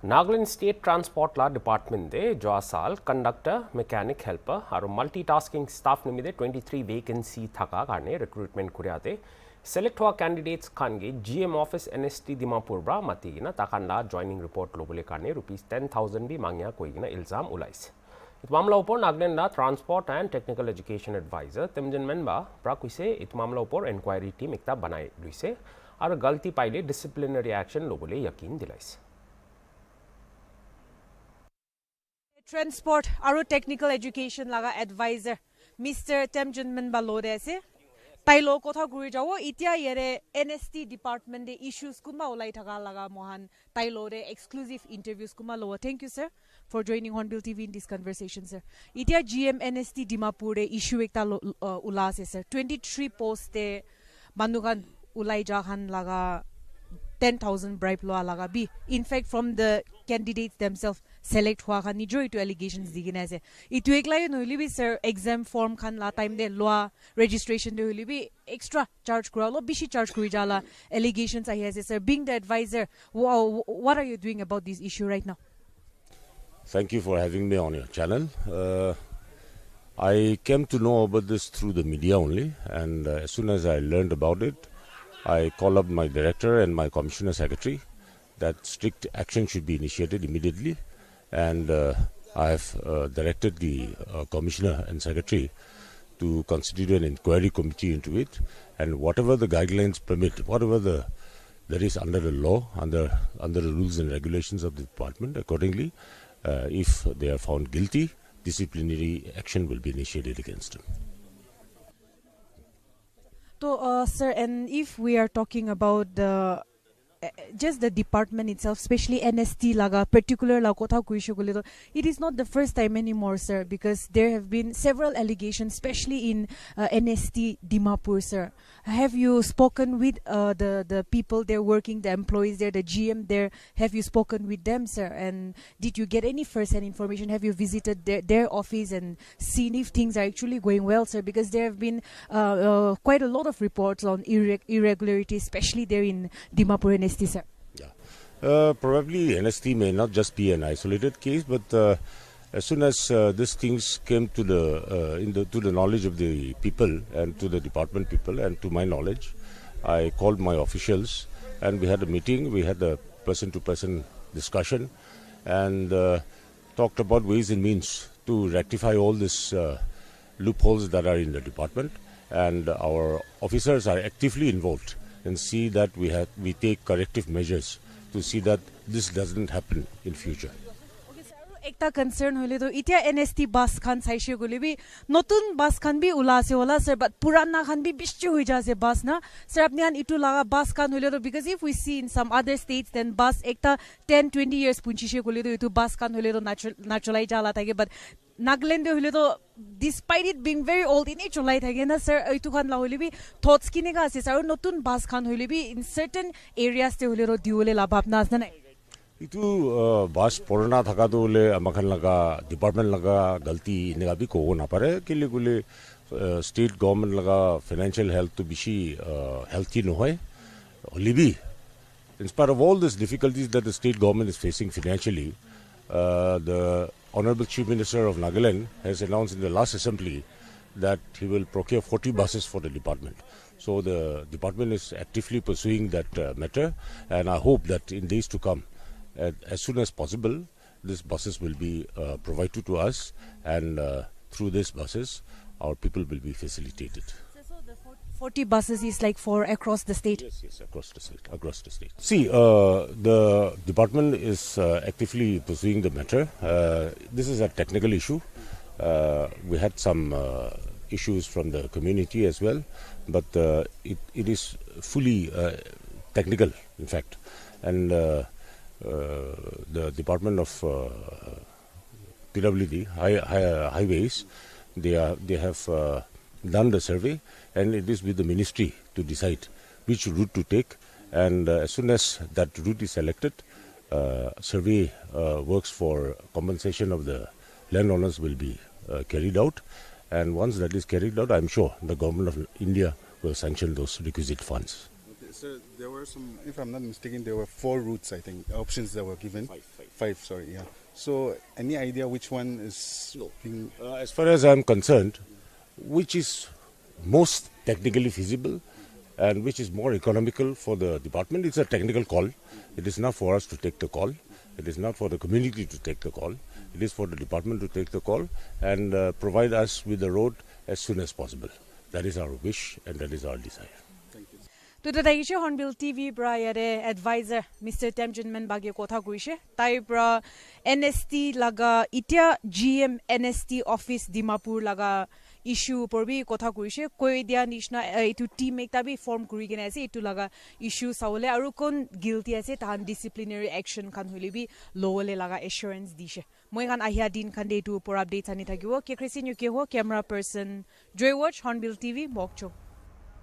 Nagaland State Transport Law Department de joa saal conductor, mechanic helper aru multitasking staff nimide 23 vacancy thaka karne recruitment kuriate select hua candidates khan ge GM office NST Dimapur bra mati gina takan la joining report lobole karne rupees 10,000 bi mangya koi gina ilzam ulaise. It mamla upor Nagaland la transport and technical education advisor Temjan Menba bra kuise it mamla upor inquiry team ekta banai luise aru galti paile disciplinary action lobole yakin dilaise. Transport aru technical education laga advisor Mr. Temjan Menba lode ase tailo kotha guri jawo itia yere NST department de issues kuma ulai thaka laga mohan tailo de exclusive interviews kuma lo. Thank you sir for joining Hornbill TV in this conversation sir. Itia GM NST Dimapur de issue ekta ula ase sir 23 post de manukan ulai jahan laga 10,000 bribe law laga bi in fact from the candidates themselves select hua khan nijo itu allegations digina ase itu ekla noili bi sir exam form khan la time de law registration de holi bi extra charge kura lo bishi charge kuri jala allegations ahi ase sir. Being the advisor, what are you doing about this issue right now? Thank you for having me on your channel. I came to know about this through the media only, and as soon as I learned about it, I called up my director and my commissioner secretary that strict action should be initiated immediately, and I have directed the commissioner and secretary to constitute an inquiry committee into it, and whatever the guidelines permit, whatever there is under the law, under the rules and regulations of the department, accordingly, if they are found guilty, disciplinary action will be initiated against them. So, sir, and if we are talking about the just the department itself, especially NST laga particular la kotha kuisho gole, it is not the first time anymore, sir, because there have been several allegations, especially in NST Dimapur, sir. Have you spoken with the people there working, the employees there, the GM there? Have you spoken with them, sir? And did you get any first-hand information? Have you visited their office and seen if things are actually going well, sir? Because there have been quite a lot of reports on irregularities, especially there in Dimapur NST, sir. Yeah, probably NST may not just be an isolated case, but as soon as these things came to the knowledge of the people and to the department people and to my knowledge, I called my officials and we had a meeting. We had a person-to-person discussion and talked about ways and means to rectify all these loopholes that are in the department. And our officers are actively involved and see that we take corrective measures to see that this doesn't happen in future. Ekta concern hole to itia NST bus khan saishe gole bi notun bus khan bi ula se wala sir, but purana khan bi bishi hoi jase bus na sir. Apne an itu laga bus khan hole to, because if we see in some other states then bus ekta 10-20 years punchishe gole to itu bus khan hole to naturally jala thake, but Nagaland de hole to despite it being very old in cholai thake na sir, itu khan la hole bi thoughts kine ga ase sir, notun bus khan hole bi in certain areas te hole to diole la bapna asna nai itu bus purana thaka to le amakhan laga department laga galti nega bi ko na pare kile kule state government laga financial health to bishi healthy no hoy olibi. In spite of all these difficulties that the state government is facing financially, the Honorable Chief Minister of Nagaland has announced in the last assembly that he will procure 40 buses for the department. So the department is actively pursuing that matter, and I hope that in days to come, as soon as possible, these buses will be provided to us, and through these buses, our people will be facilitated. So the 40 buses is like for across the state? Yes, across the state. See, the department is actively pursuing the matter. This is a technical issue. We had some issues from the community as well, but it is fully technical, in fact, and the Department of PWD Highways, they have done the survey, and it is with the ministry to decide which route to take. And as soon as that route is selected, survey works for compensation of the landowners will be carried out. And once that is carried out, I'm sure the government of India will sanction those requisite funds. sir, there were some, if I'm not mistaken, there were 4 routes, I think, options that were given. Five, sorry, yeah. So, any idea which one is being... As far as I'm concerned, which is most technically feasible and which is more economical for the department, it's a technical call. It is not for us to take the call. It is not for the community to take the call. It is for the department to take the call and provide us with the road as soon as possible. That is our wish and that is our desire. To the Daisha Hornbill TV bra yare advisor Mr. Temjinman Bagye kotha kuishe tai bra NST laga itia GM NST office Dimapur laga issue porbi kotha kuishe koi dia nishna itu team ekta bi form kuri gena ase itu laga issue sawle aru kon guilty ase tan disciplinary action khan holi bi lowle laga assurance dishe moi kan ahia din khan de tu por updates ani thakibo ke Christine Yuke ho camera person Joy Watch Hornbill TV Mokcho